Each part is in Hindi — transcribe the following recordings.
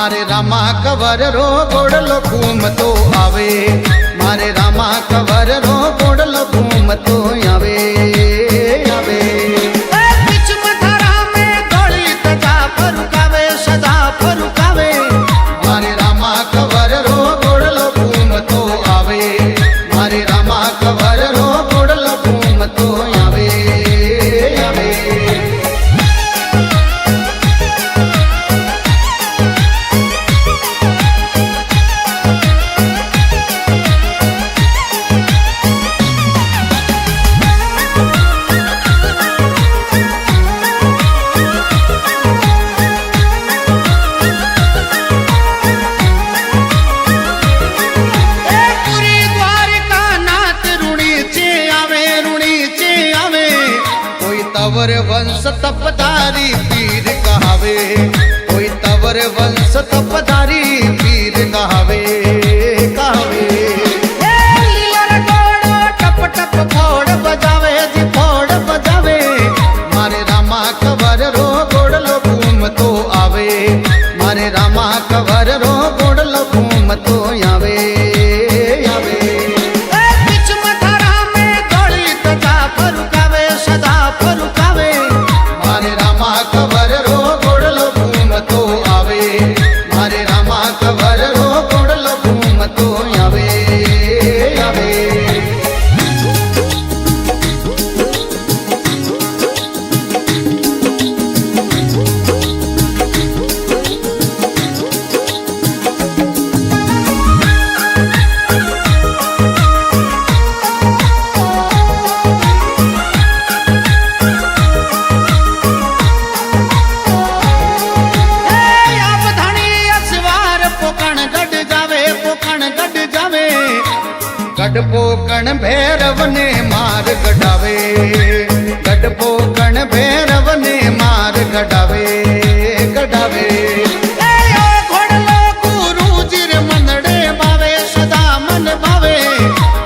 मारे रामा कवर रो गोड़लो घूमतो आवे, मारे रामा कवर रो गोड़लो घूमतो आवे आवे। बीच मथारा में दौड़ी तजा फरुकावे सदा फरुकावे, मारे रामा कवर रो गोड़लो घूमतो आवे, मारे रामा कवर रो गोड़लो घूमतो आवे आवे। तवर वंश तपधारी पीर कहावे, कोई तवर वंश तपधारी पीर कहावे कहावे। टप टप फोड़ बजावे जी फोड़ बजावे, मारे रामा कवर रो गोड़लो घूमतो आवे, मारे रामा कवर रो गोड़लो घूमतो आवे आवे। बीच मथारा में दौड़ी तजा फरुकावे सदा फरुकावे, मारे रामा कवर रो गोड़लो घूमतो आवे, मारे रामा कवर रो गोड़लो घूमतो आवे आवे। गढ़पोकण भैरव ने मार गढ़ावे, गढ़पोकण भैरव ने मार गढ़ावे गढ़ावे। घोड़लो गुरु जिर मनड़े बावे सदा मन भावे,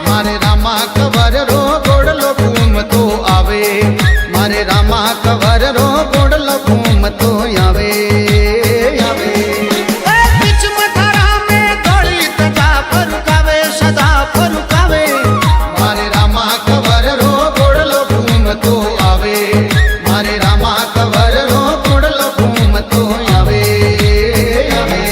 मारे रामा कवर रो गोड़लो घूमतो आवे, मारे रामा कवर रो गोड़लो घूमतो आवे आवे। बीच मथारा में दौड़ी तजा फरुकावे सदा फरुकावे, मारे रामा कवर रो गोड़लो घूमतो आवे, मारे रामा कवर रो गोड़लो घूमतो आवे आवे।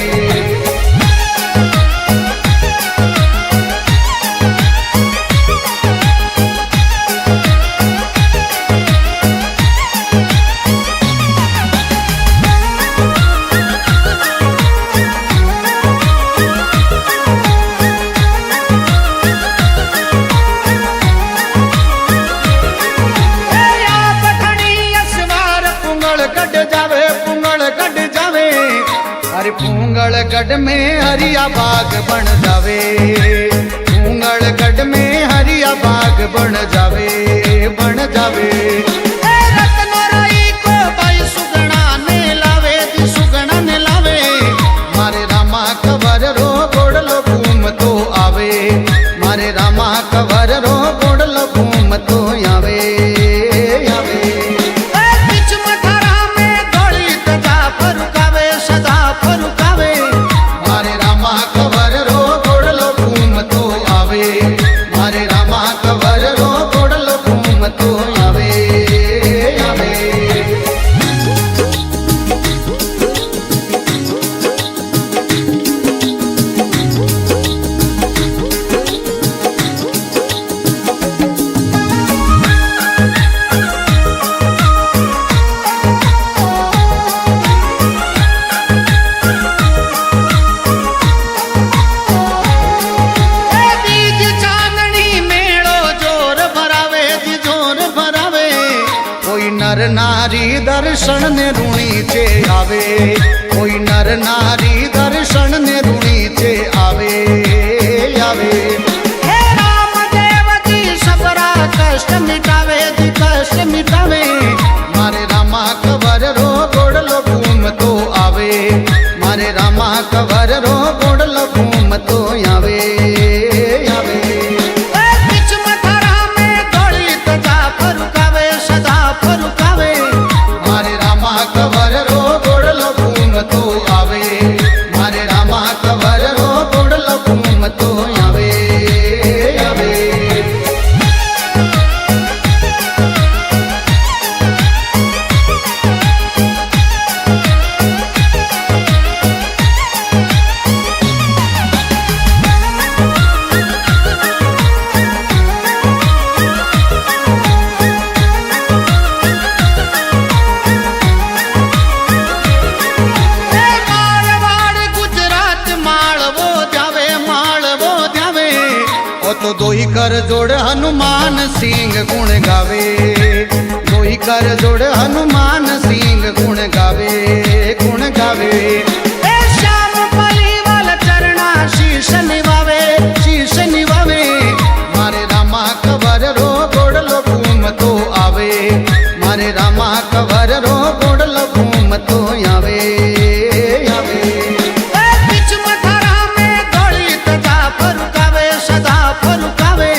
अरे पुंगलगढ़ में हरिया बाग बन जावे, पुंगलगढ़ में हरिया बाग बन जावे बन जावे। रत्नराई को भाई सुगना ने लावे जी सुगना ने लावे, मारे रामा कवर रो गोड़लो घूमतो आवे, मारे रामा कवर रो गोड़लो घूमतो आवे आवे। बीच मथारा में दौड़ी तजा फरुकावे सदा फरुकावे, मारे रामा कवर रो गोड़लो घूमतो आवे, मारे रामा कवर रो गोड़लो घूमतो आवे आवे। बीज चांदनी मेड़ो जोर भरावे जी जोर भरावे, कोई नर नारी दर्शन ने रूणी चे आवे, कोई नर नारी दर्शन ने रूणी चे आवे आवे। हे राम देव जी सबरा कष्ट मिटावे जी कष्ट मिटावे, मारे रामा कवर रो गोड़लो घूमतो आवे, मारे रामा कवर रो गोड़लो घूमतो आवे आवे। बीच मथारा में दौड़ी तजा फरुकावे सदा फरुकावे, मारे रामा कवर रो गोड़लो घूमतो आवे, તો દોહી કર જોડ હનુમાન સિંહ ગુણ ગાવે દોહી કર જોડ હનુમાન સિંહ ગુણ ગાવે ગુણ ગાવે એ શ્યામ પરિવાલ ચરણા શીશ નિવાવે મારે રામા કવર રો ગોડલો ઘૂમતો આવે મારે રામા કવર રો ગોડલો ઘૂમતો આવે આવે એ બીચ મથરા મે દોડી તથા ફરુકાવે સદા ફરુકાવે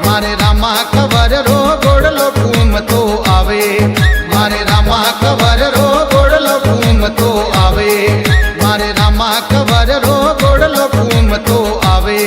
મારે રામા કવર રો ગોડલો ઘૂમતો આવે મારે રામા કવર રો ગોડલો ઘૂમતો આવે મારે રામા કવર રો ગોડલો ઘૂમતો આવે